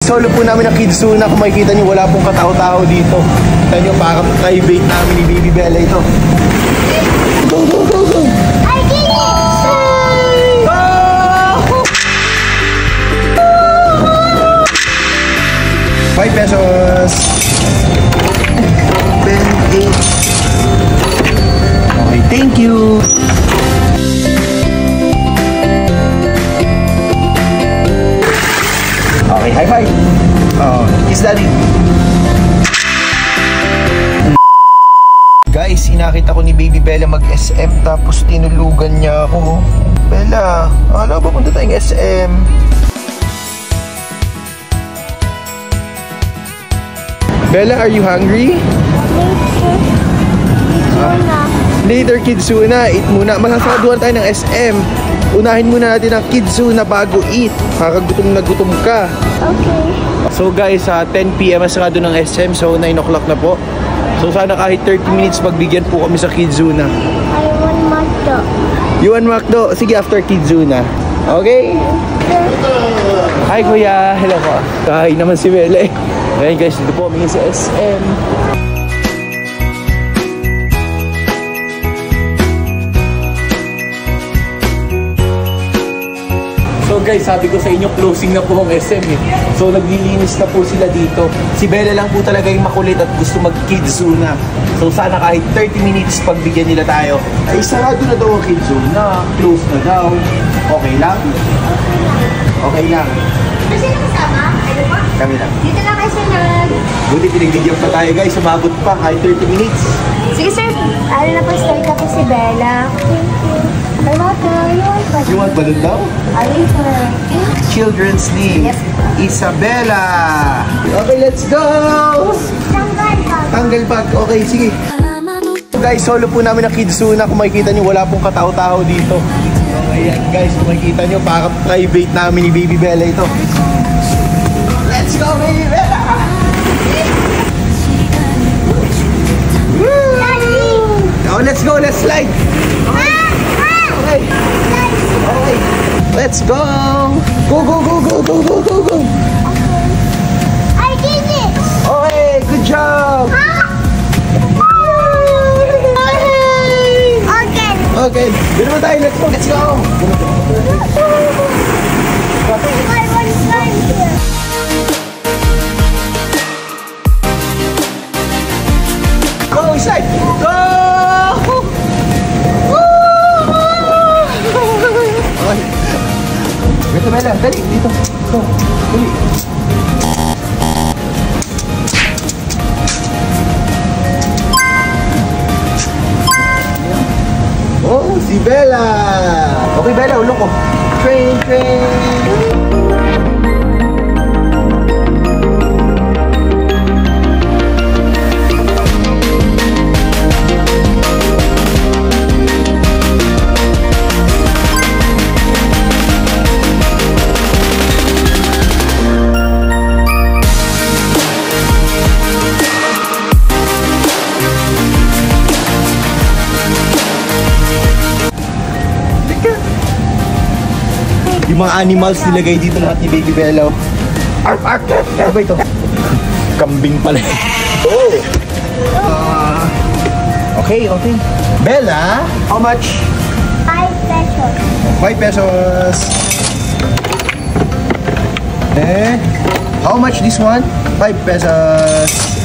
solo po namin ang Kidzuna. Kung makikita nyo, wala pong katao-tao dito. Kita nyo, parang private namin ni Baby Bella ito. Go, go, go, go! I did it! Oh! 5 pesos. 8. Okay, thank you. Okay, high five. Kiss daddy. Guys, inakita ko ni Baby Bella mag-SM tapos tinulugan niya ako. Bella, ano ba punta tayong SM? Bella, are you hungry? Later, Kidzuna. Eat muna. Masasagaduhan tayo ng SM. Unahin muna natin ang Kidzuna bago eat. Kakagutom na gutom ka. Okay. So guys, 10 PM masarado ng SM. So 9 o'clock na po. So sana kahit 30 minutes pagbigyan po kami sa Kidzuna. I want McDo. You want McDo? Sige, after Kidzuna. Okay? Hi kuya. Hello po. Kain naman si Bella eh. Ngayon guys, dito po kami sa SM. So guys, sabi ko sa inyo, closing na po ang SM eh. So naglilinis na po sila dito. Si Bella lang po talaga yung makulit at gusto mag-Kidzuna. So sana kahit 30 minutes pagbigyan nila tayo. Ay, sarado na daw ang Kidzuna. Close na daw. Okay lang? Okay lang. Kasi nakasama? Ano pa? Kami lang. Dito lang kayo, sir, na... Buti pinagbigyan pa tayo guys. Sumabot pa kahit 30 minutes. Sige, sir. Ano na po, stay ka po si Bella. Thank you. Ay, Mata, You want balloon daw? Ay, sir. Children's name. Yes. Isabella. Okay, let's go! Tanggal bag. Okay, sige. Guys, solo po namin ang Kidzuna. Kung makikita nyo, wala pong katao-tao dito. Okay, yan guys. Kung makikita nyo, parang private namin ni Baby Bella ito. Let's go, Baby Bella! Oh, let's go. Let's slide. Okay. Okay. Let's go. Go, go, go, go, go, go, go, go. I did it. Okay, good job. Okay. Okay, dito tayo. Let's go. Let's go. I want slime here. Go, slide. Go. Okay. Dito, Bella. Dali, dito. Go. Dali. Oh, si Bella. Okay, Bella, ulong ko. Train, train. Yung mga animals nilagay dito lahat ni Baby Bella. Arf, arf. Ano ba ito? Kambing pala. Oh. Okay, okay. Bella, how much? 5 pesos. 5 pesos. Eh, how much this one? 5 pesos.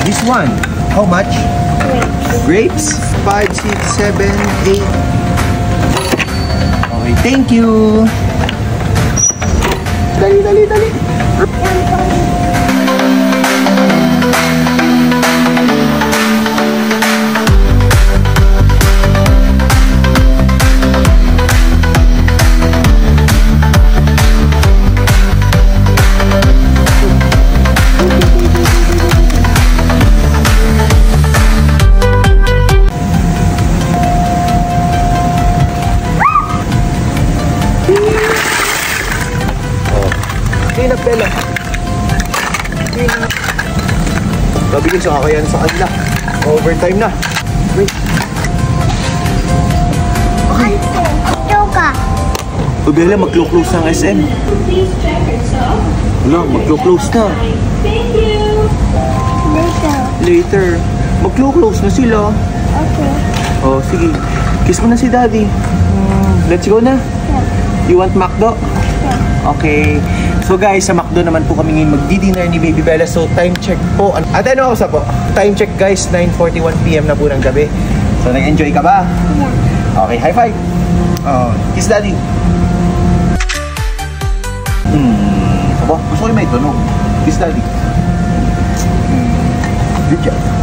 This one, how much? Grapes? 5, 6, 7, 8. Okay, thank you. Dali, dali, dali. Clean up, Bella. Clean up. Grabe guys, kakayan sa kanila. Overtime na. Wait. Okay. Ito ka. O Bella, mag-close ng SM. Wala, mag-close na. Later. Mag-close na sila. Okay. Oh, sige. Kiss mo na si Daddy. Let's go na. You want McDo? Okay. So guys, sa McDo naman po kami ngayon magdi-dinner ni Baby Bella. So time check po. At ano ako sa po? Time check guys, 9:41 PM na po ng gabi. So nag-enjoy ka ba? Yeah. Okay, high five. Oh, kiss Daddy. Aba, gusto ko yung may tunog. Kiss Daddy. Good job.